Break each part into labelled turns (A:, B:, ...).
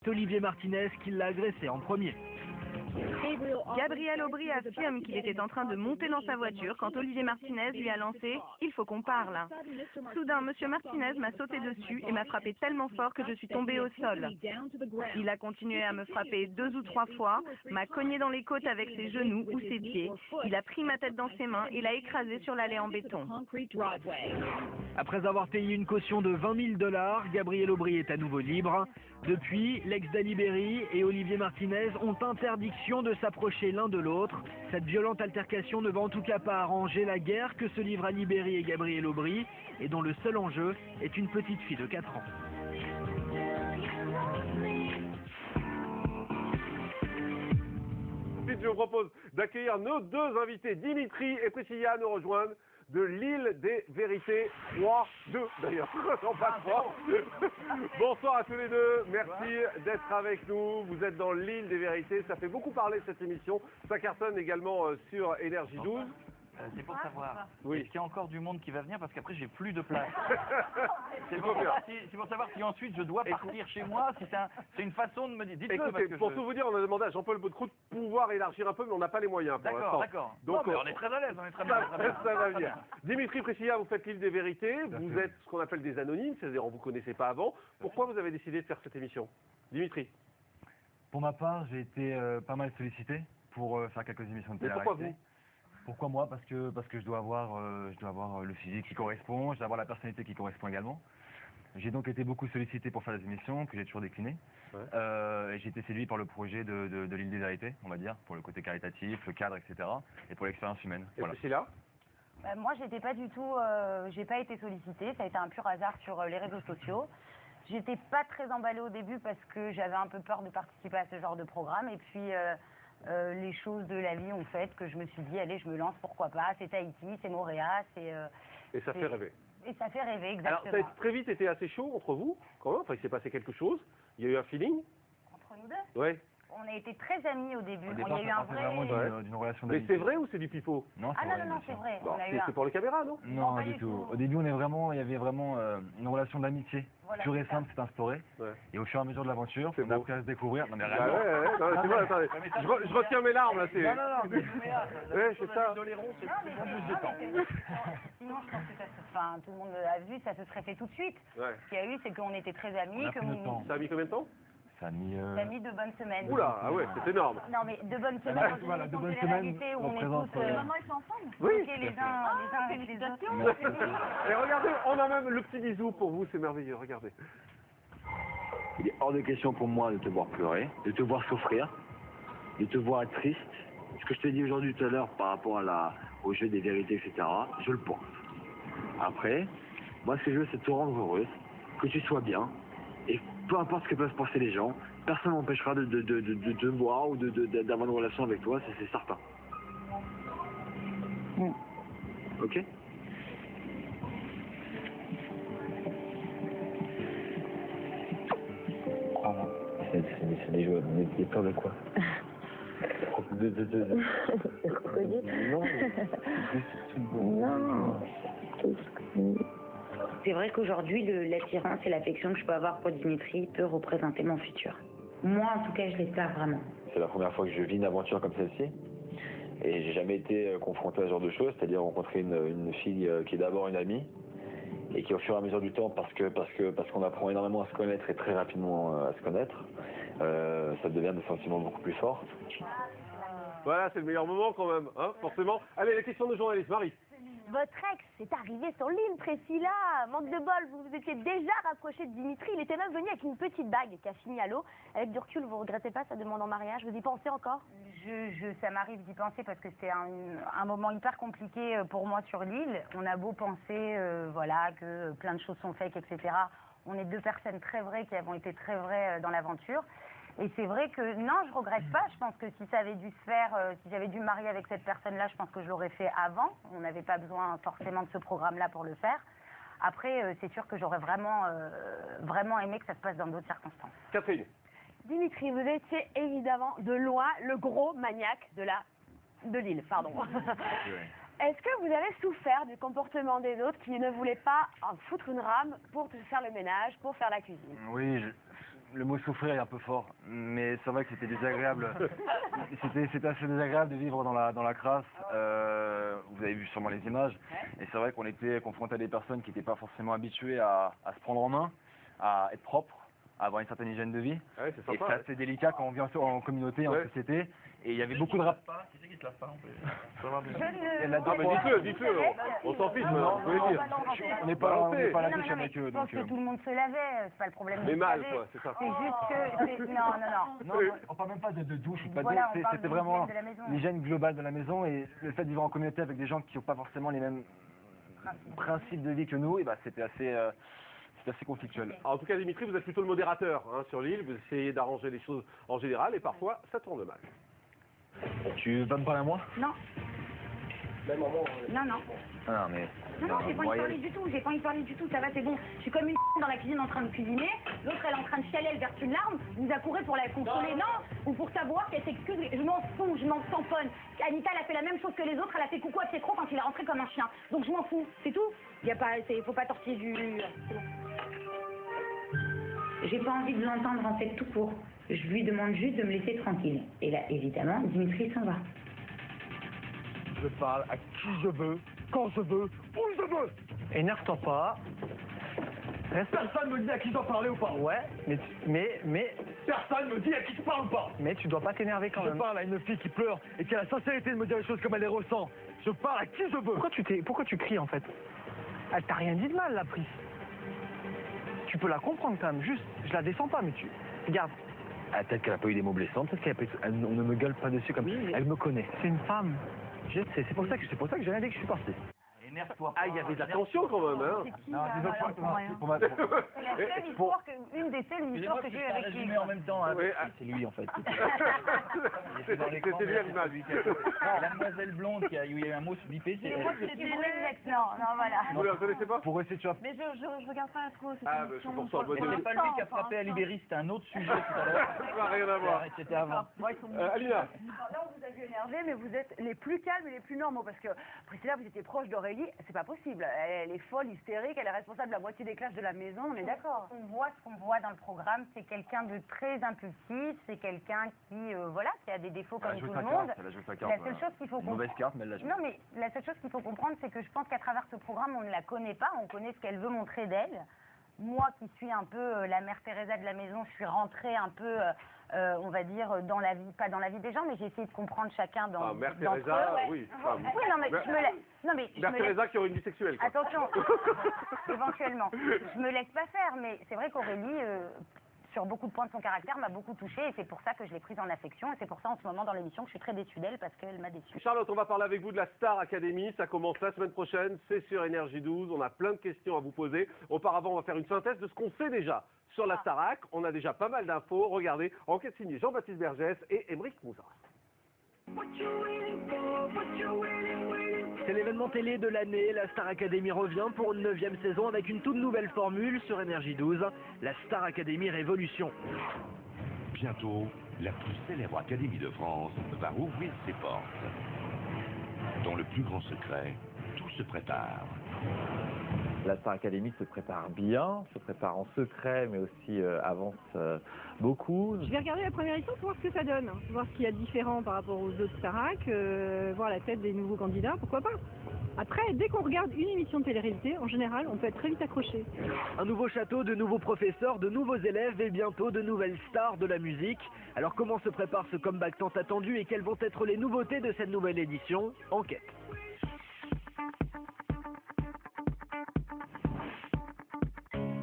A: C'est Olivier Martinez qui l'a agressé en premier.
B: Gabriel Aubry affirme qu'il était en train de monter dans sa voiture quand Olivier Martinez lui a lancé « Il faut qu'on parle ». Soudain, Monsieur Martinez m'a sauté dessus et m'a frappé tellement fort que je suis tombée au sol. Il a continué à me frapper 2 ou 3 fois, m'a cogné dans les côtes avec ses genoux ou ses pieds. Il a pris ma tête dans ses mains et l'a écrasée sur l'allée en béton.
A: Après avoir payé une caution de 20 000 $, Gabriel Aubry est à nouveau libre. Depuis, l'ex d'Ali Berry et Olivier Martinez ont interdiction de s'approcher l'un de l'autre. Cette violente altercation ne va en tout cas pas arranger la guerre que se livrent Ali Berry et Gabriel Aubry, et dont le seul enjeu est une petite fille de 4 ans.
C: Ensuite, je vous propose d'accueillir nos deux invités, Dimitri et Priscilla, nous rejoignent de l'île des Vérités, 3, 2 d'ailleurs, non pas 3. Bonsoir à tous les deux, merci d'être avec nous. Vous êtes dans l'île des Vérités, ça fait beaucoup parler cette émission, ça cartonne également sur Énergie 12.
D: C'est pour savoir,
C: oui.
D: Est-ce qu'il y a encore du monde qui va venir parce qu'après j'ai plus de place. C'est pour savoir si ensuite je dois partir chez moi, si c'est une façon de me dire.
C: Écoutez, pour tout vous dire, on a demandé à Jean-Paul Baudecroux de pouvoir élargir un peu, mais on n'a pas les moyens pour l'instant.
D: D'accord.
C: Donc
D: on est très à l'aise, on est très bien.
C: Ça va bien. Dimitri, Priscilla, vous faites l'île des Vérités, vous êtes ce qu'on appelle des anonymes, c'est-à-dire on ne vous connaissait pas avant. Pourquoi vous avez décidé de faire cette émission, Dimitri?
E: Pour ma part, j'ai été pas mal sollicité pour faire quelques émissions de
C: Mais
E: télé.
C: pourquoi vous?
E: Pourquoi moi? Parce que je dois avoir le physique qui correspond, je dois avoir la personnalité qui correspond également. J'ai donc été beaucoup sollicité pour faire des émissions que j'ai toujours déclinées. Ouais. Et j'ai été séduit par le projet de l'île des Vérités, on va dire, pour le côté caritatif, le cadre, etc. et pour l'expérience humaine.
C: Et
E: voilà.
C: Priscilla?
F: Moi, j'étais pas du tout, j'ai pas été sollicitée, ça a été un pur hasard sur les réseaux sociaux. J'étais pas très emballée au début parce que j'avais un peu peur de participer à ce genre de programme, et puis les choses de la vie ont fait que je me suis dit, allez, je me lance, pourquoi pas, c'est Tahiti, c'est Mooréa, c'est...
C: Et ça fait rêver.
F: Et ça fait rêver, exactement.
C: Alors, ça a très vite été assez chaud entre vous, quand même, enfin, il s'est passé quelque chose, il y a eu un feeling.
F: Entre nous deux?
C: Ouais.
F: On a été très amis au début.
E: Au départ,
F: il y a eu un vrai...
E: d'une relation
C: Mais
E: d'amitié.
C: c'est vrai ou c'est du pipeau?
E: Non,
F: Ah non, c'est vrai.
C: Bon,
F: On a eu
C: c'est pour les caméras, non?
E: Non, pas du tout. Au début, il y avait vraiment une relation d'amitié.
F: Voilà,
E: Pure et simple, c'est instauré.
C: Ouais.
E: Et au fur et à mesure de l'aventure,
C: C'est
E: on a
C: beau.
E: appris à se découvrir. Non, mais
C: Ah ouais, non, c'est bon, attendez. Je retiens mes larmes, là, c'est...
E: Non,
C: Ouais, c'est ça.
F: Sinon, je pense que tout le monde a vu, ça se serait fait tout de suite.
C: Ouais.
F: Ce qu'il y a eu, c'est qu'on était très amis.
E: On a pris notre temps.
C: Ça a mis combien de temps?
E: Ça a mis...
F: Ça a mis 2 bonnes semaines.
C: Oula, ah ouais, c'est énorme.
F: Non, mais 2 bonnes semaines,
E: Voilà, 2 bonnes
F: télé-réalité où on est
E: représente,
F: tous...
E: Maman,
F: ils sont ensemble?
C: Oui.
F: Les uns avec les autres.
C: Et regardez, on a même le petit bisou pour vous, c'est merveilleux, regardez.
G: Il est hors de question pour moi de te voir pleurer, de te voir souffrir, de te voir être triste. Ce que je t'ai dit aujourd'hui tout à l'heure par rapport au jeu des vérités, etc., je le pense. Après, moi ce que je veux, c'est te rendre heureuse, que tu sois bien, et peu importe ce que peuvent penser les gens, personne m'empêchera de te voir ou d'avoir une relation avec toi, c'est certain. Ok? C'est des joueurs, des peurs de quoi?
F: Non. C'est vrai qu'aujourd'hui, l'attirance et l'affection que je peux avoir pour Dimitri peut représenter mon futur. Moi, en tout cas, je l'espère vraiment.
G: C'est la première fois que je vis une aventure comme celle-ci. Et j'ai jamais été confronté à ce genre de choses, c'est-à-dire rencontrer une fille qui est d'abord une amie, et qui au fur et à mesure du temps, parce qu'on apprend énormément à se connaître et très rapidement à se connaître, ça devient des sentiments beaucoup plus forts.
C: Voilà, c'est le meilleur moment quand même, hein, forcément. Allez, la question de journaliste, Marie.
H: Votre ex est arrivé sur l'île, Priscilla. Manque de bol, vous vous étiez déjà rapproché de Dimitri. Il était même venu avec une petite bague qui a fini à l'eau. Avec du recul, vous regrettez pas sa demande en mariage? Vous y pensez encore?
F: Ça m'arrive d'y penser parce que c'était un moment hyper compliqué pour moi sur l'île. On a beau penser voilà, que plein de choses sont fake, etc. On est 2 personnes très vraies qui avons été très vraies dans l'aventure. Et c'est vrai que non, je regrette pas. Je pense que si ça avait dû se faire, si j'avais dû me marier avec cette personne-là, je pense que je l'aurais fait avant. On n'avait pas besoin forcément de ce programme-là pour le faire. Après, c'est sûr que j'aurais vraiment aimé que ça se passe dans d'autres circonstances.
C: Catherine.
H: Dimitri, vous étiez évidemment de loin le gros maniaque de l'île, pardon. Est-ce que vous avez souffert du comportement des autres qui ne voulaient pas en foutre une rame pour faire le ménage, pour faire la cuisine?
E: Oui, le mot souffrir est un peu fort, mais c'est vrai que c'était désagréable. C'était assez désagréable de vivre dans la crasse. Vous avez vu sûrement les images. Et c'est vrai qu'on était confronté à des personnes qui n'étaient pas forcément habituées à se prendre en main, à être propre, à avoir une certaine hygiène de vie.
C: Ouais, c'est
E: Et
C: sympa.
E: c'est assez délicat quand on vient en communauté, en société. Et il y avait beaucoup de rap.
D: Qui c'est qui se lave pas, on peut
C: Ah, mais dites-le, on s'en fiche, maintenant, vous pouvez dire.
E: On n'est pas
C: Balancez.
E: à la
F: Non,
E: touche
F: non, mais
E: avec eux.
F: je pense
E: Donc,
F: que tout le monde se lavait, c'est pas le problème.
C: Mais
F: de
C: mal,
F: se laver.
C: quoi, c'est ça.
F: C'est juste que... Non.
E: non, on parle même pas de douche, pas de
F: Voilà, on
E: douche,
F: parle
E: c'était
F: de
E: vraiment
F: l'hygiène de la maison.
E: l'hygiène globale de la maison et le fait de vivre en communauté avec des gens qui n'ont pas forcément les mêmes principes de vie que nous, et bah, c'était assez conflictuel.
C: En tout cas, Dimitri, vous êtes plutôt le modérateur hein, sur l'île. Vous essayez d'arranger les choses en général et parfois, ça tourne mal.
E: Tu vas me parler à moi?
F: Non. Non.
E: Ah non, mais...
F: Non, j'ai pas envie de parler du tout, ça va, c'est bon. Je suis comme une dans la cuisine en train de cuisiner, l'autre elle est en train de chialer, elle verse une larme, vous accourez pour la consoler, non, ou pour savoir qu'elle s'excuse, je m'en fous, je m'en tamponne. Anita, elle a fait la même chose que les autres, elle a fait coucou à Pietro quand il est rentré comme un chien. Donc je m'en fous, c'est tout. Faut pas tortiller du... C'est bon. J'ai pas envie de l'entendre en fait tout court. Je lui demande juste de me laisser tranquille. Et là, évidemment, Dimitri s'en va.
E: Je parle à qui je veux, quand je veux, où je veux. Énerve-toi pas. Personne me dit à qui je dois parler ou pas. Ouais, mais... Personne me dit à qui je parle ou pas. Mais tu dois pas t'énerver quand même. Je parle à une fille qui pleure et qui a la sincérité de me dire les choses comme elle les ressent. Je parle à qui je veux. Pourquoi tu cries en fait? Elle t'a rien dit de mal, la prise. Tu peux la comprendre quand même, juste, je la défends pas, mais tu... Regarde. Ah, peut-être qu'elle a pas eu des mots blessants, peut-être qu'elle a pas eu... On ne me gueule pas dessus comme... Oui, elle me connaît. C'est une femme. Je sais, c'est pour ça que j'ai rien dit que je suis parti.
D: Énerve-toi pas.
C: Ah, il y avait de la tension quand même, hein.
E: Non,
F: Une des seules histoires que j'ai eues avec lui.
D: en même temps, hein.
C: Oui,
E: C'est lui en fait.
C: C'était lui à l'image.
D: La demoiselle blonde où il y a eu un mot bipé, c'est elle.
F: Non, voilà.
C: Vous ne la connaissez pas?
E: Pour essayer, tu vois...
H: Mais je regarde pas trop cette
C: Ah,
H: émission.
C: c'est pour ça.
D: Mais c'est pas lui qui a frappé à Libéry, c'était un autre sujet tout à l'heure.
C: Ça n'a rien à voir.
D: C'était avant.
C: Alina.
I: Là, on vous a vu énervé, mais vous êtes les plus calmes et les plus normaux. Parce que Priscilla, vous étiez proche d'Aurélie, c'est pas possible. Elle est folle, hystérique, elle est responsable de la moitié des classes de la maison, on est d'accord.
F: Ce qu'on voit dans le programme, c'est quelqu'un de très impulsif, c'est quelqu'un qui, qui a des défauts comme tout le monde. La seule chose qu'il faut comprendre.
E: Mauvaise carte, mais elle l'a joué.
F: Non, mais la seule chose qu'il faut comprendre, c'est que je pense qu'à travers ce programme, on ne la connaît pas, on connaît ce qu'elle veut montrer d'elle. Moi, qui suis un peu la mère Teresa de la maison, je suis rentrée un peu, on va dire, dans la vie, pas dans la vie des gens, mais j'ai essayé de comprendre chacun dans.
C: Ah, mère
F: d'entre
C: Teresa,
F: eux, ouais.
C: oui.
F: Oui, non, mais je me laisse. Non, mais je
C: Mère
F: me laisse.
C: Teresa qui aurait une vie sexuelle. Quoi.
F: Attention, éventuellement. Je me laisse pas faire, mais c'est vrai qu'Aurélie, sur beaucoup de points de son caractère, m'a beaucoup touchée et c'est pour ça que je l'ai prise en affection et c'est pour ça en ce moment dans l'émission que je suis très déçue d'elle parce qu'elle m'a déçue.
C: Charlotte, on va parler avec vous de la Star Academy. Ça commence la semaine prochaine, c'est sur Énergie 12. On a plein de questions à vous poser. Auparavant, on va faire une synthèse de ce qu'on sait déjà sur la Starac. On a déjà pas mal d'infos. Regardez, enquête signée Jean-Baptiste Bergès et Émeric Moussa.
A: C'est l'événement télé de l'année, la Star Academy revient pour une 9e saison avec une toute nouvelle formule sur Énergie 12, la Star Academy Révolution.
J: Bientôt, la plus célèbre académie de France va rouvrir ses portes. Dans le plus grand secret, tout se prépare.
K: La Star Academy se prépare bien, se prépare en secret, mais aussi avance beaucoup.
L: Je vais regarder la première édition pour voir ce que ça donne, voir ce qu'il y a de différent par rapport aux autres Starac, voir la tête des nouveaux candidats, pourquoi pas. Après, dès qu'on regarde une émission de télé-réalité, en général, on peut être très vite accroché.
A: Un nouveau château, de nouveaux professeurs, de nouveaux élèves et bientôt de nouvelles stars de la musique. Alors comment se prépare ce comeback tant attendu et quelles vont être les nouveautés de cette nouvelle édition? Enquête.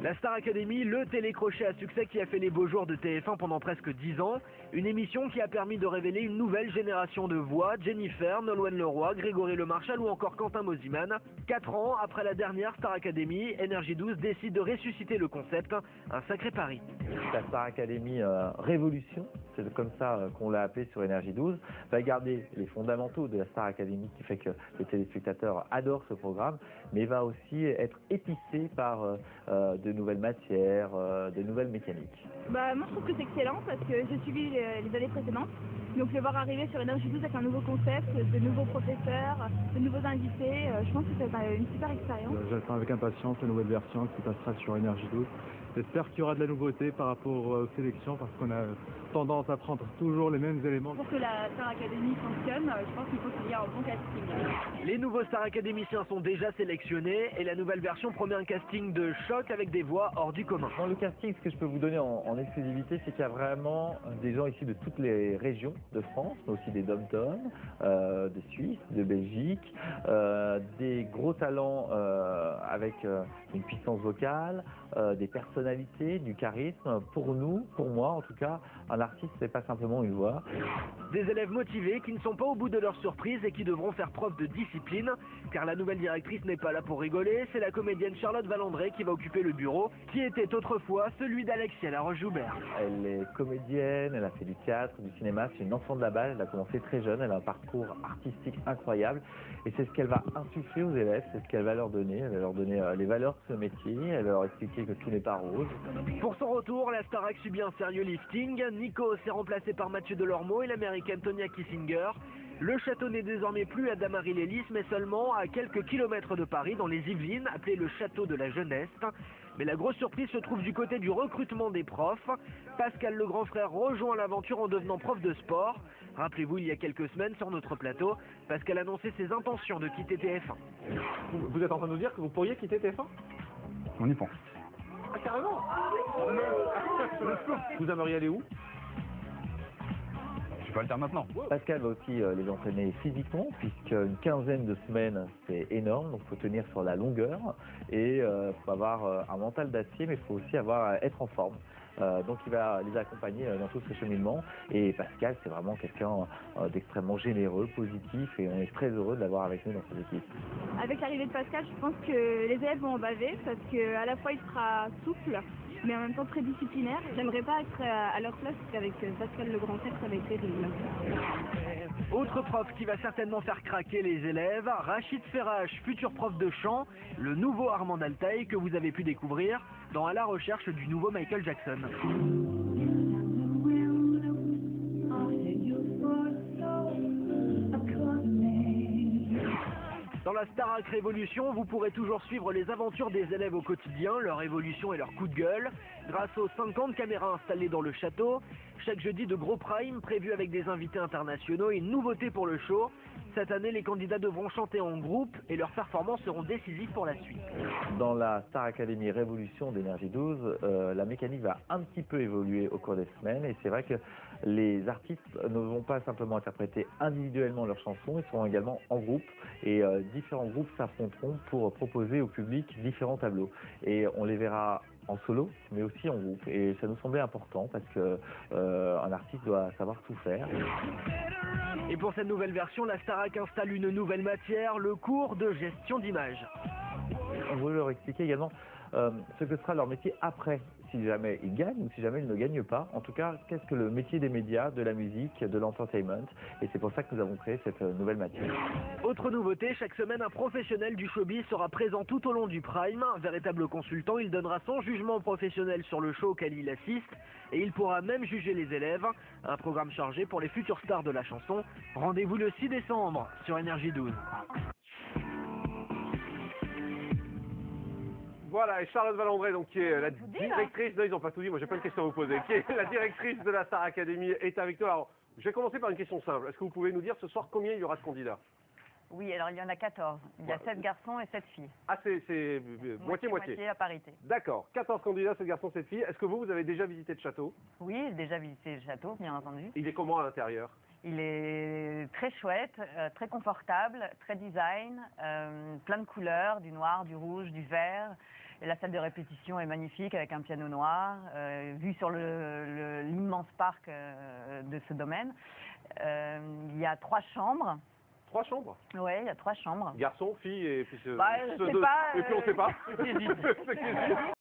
A: La Star Academy, le télécrochet à succès qui a fait les beaux jours de TF1 pendant presque 10 ans. Une émission qui a permis de révéler une nouvelle génération de voix, Jennifer, Nolwenn Leroy, Grégory Lemarchal ou encore Quentin Mosimann. 4 ans après la dernière Star Academy, Énergie 12 décide de ressusciter le concept, un sacré pari.
K: La Star Academy Révolution, c'est comme ça qu'on l'a appelé sur Énergie 12, va garder les fondamentaux de la Star Academy qui fait que les téléspectateurs adorent ce programme, mais va aussi être épicé par de nouvelles matières, de nouvelles mécaniques.
L: Moi je trouve que c'est excellent parce que j'ai suivi les années précédentes. Donc le voir arriver sur Énergie 12 avec un nouveau concept, de nouveaux professeurs, de nouveaux invités, je pense que c'est une super expérience.
M: J'attends avec impatience la nouvelle version qui passera sur Énergie 12 J'espère qu'il y aura de la nouveauté par rapport aux sélections parce qu'on a tendance à prendre toujours les mêmes éléments.
L: Pour que la Star Academy fonctionne, je pense qu'il faut qu'il y ait un bon casting.
A: Les nouveaux stars académiciens sont déjà sélectionnés et la nouvelle version promet un casting de choc avec des voix hors du commun.
K: Dans le casting, ce que je peux vous donner en exclusivité, c'est qu'il y a vraiment des gens ici de toutes les régions de France, mais aussi des dom-toms, de Suisse, de Belgique, des gros talents avec une puissance vocale, des personnalités, du charisme. Pour nous, pour moi en tout cas, un artiste, c'est pas simplement une voix.
A: Des élèves motivés qui ne sont pas au bout de leur surprise et qui devront faire preuve de discipline, car la nouvelle directrice n'est pas là pour rigoler, c'est la comédienne Charlotte Valandré qui va occuper le bureau, qui était autrefois celui d'Alexia Laroche-Joubert.
K: Elle est comédienne, elle a fait du théâtre, du cinéma, c'est une enfant de la balle, elle a commencé très jeune, elle a un parcours artistique incroyable et c'est ce qu'elle va insuffler aux élèves, c'est ce qu'elle va leur donner, elle va leur donner les valeurs de ce métier, elle va leur expliquer que tout n'est pas rose.
A: Pour son retour, la Starac subit un sérieux lifting, Nico s'est remplacé par Mathieu Delormeau et l'américaine Tonya Kissinger. Le château n'est désormais plus à Damary-Lélis, mais seulement à quelques kilomètres de Paris, dans les Yvelines, appelé le château de la jeunesse. Mais la grosse surprise se trouve du côté du recrutement des profs. Pascal le grand frère rejoint l'aventure en devenant prof de sport. Rappelez-vous, il y a quelques semaines, sur notre plateau, Pascal annonçait ses intentions de quitter TF1.
C: Vous êtes en train de nous dire que vous pourriez quitter TF1?
M: On y pense.
C: Ah, carrément. Vous aimeriez aller où?
M: Je peux le faire maintenant.
K: Pascal va aussi les entraîner physiquement, puisqu'une quinzaine de semaines, c'est énorme, donc il faut tenir sur la longueur, et il faut avoir un mental d'acier, mais il faut aussi être en forme. Donc il va les accompagner dans tout ce cheminement, et Pascal, c'est vraiment quelqu'un d'extrêmement généreux, positif, et on est très heureux de l'avoir avec nous dans cette équipe.
L: Avec l'arrivée de Pascal, je pense que les élèves vont en baver, parce qu'à la fois il sera souple, mais en même temps très disciplinaire. J'aimerais pas être à leur place, parce qu'avec Pascal le grand frère, ça va être terrible.
A: Autre prof qui va certainement faire craquer les élèves, Rachid Ferrache, futur prof de chant, le nouveau Armand Altaï que vous avez pu découvrir dans À la recherche du nouveau Michael Jackson. Dans la Starac Révolution, vous pourrez toujours suivre les aventures des élèves au quotidien, leur évolution et leur coup de gueule, grâce aux 50 caméras installées dans le château. Chaque jeudi, de gros primes prévus avec des invités internationaux et une nouveauté pour le show. Cette année, les candidats devront chanter en groupe et leurs performances seront décisives pour la suite.
K: Dans la Star Academy Révolution d'Énergie 12, la mécanique va un petit peu évoluer au cours des semaines et c'est vrai que les artistes ne vont pas simplement interpréter individuellement leurs chansons, ils seront également en groupe et différents groupes s'affronteront pour proposer au public différents tableaux. Et on les verra en solo, mais aussi en groupe. Et ça nous semblait important parce que un artiste doit savoir tout faire.
A: Et pour cette nouvelle version, la Starac installe une nouvelle matière, le cours de gestion d'image.
K: On voulait leur expliquer également ce que sera leur métier après, si jamais ils gagnent ou si jamais ils ne gagnent pas. En tout cas, qu'est-ce que le métier des médias, de la musique, de l'entertainment. Et c'est pour ça que nous avons créé cette nouvelle matière.
A: Autre nouveauté, chaque semaine, un professionnel du showbiz sera présent tout au long du prime. Un véritable consultant, il donnera son jugement professionnel sur le show auquel il assiste. Et il pourra même juger les élèves. Un programme chargé pour les futures stars de la chanson. Rendez-vous le 6 décembre sur Énergie 12.
C: Voilà, et Charlotte Valandré, donc, qui est la directrice... Non, ils n'ont pas tout dit, moi j'ai plein de questions à vous poser. Qui est la directrice de la Star Academy, est avec nous. Alors, je vais commencer par une question simple. Est-ce que vous pouvez nous dire ce soir combien il y aura de candidats?
I: Oui, alors il y en a 14. Il y a 7 garçons et 7 filles.
C: Ah, c'est moitié-moitié.
I: Moitié à parité.
C: D'accord, 14 candidats, 7 garçons, 7 filles. Est-ce que vous avez déjà visité le château?
I: Oui, j'ai déjà visité le château, bien entendu.
C: Il est comment à l'intérieur?
I: Il est très chouette, très confortable, très design, plein de couleurs, du noir, du rouge, du vert. Et la salle de répétition est magnifique avec un piano noir, vue sur l'immense parc de ce domaine. Il y a 3 chambres.
C: 3 chambres?
I: Oui, il y a 3 chambres.
C: Garçons, filles et puis
I: je sais pas,
C: et puis on ne sait pas.
I: Ceux qui hésitent.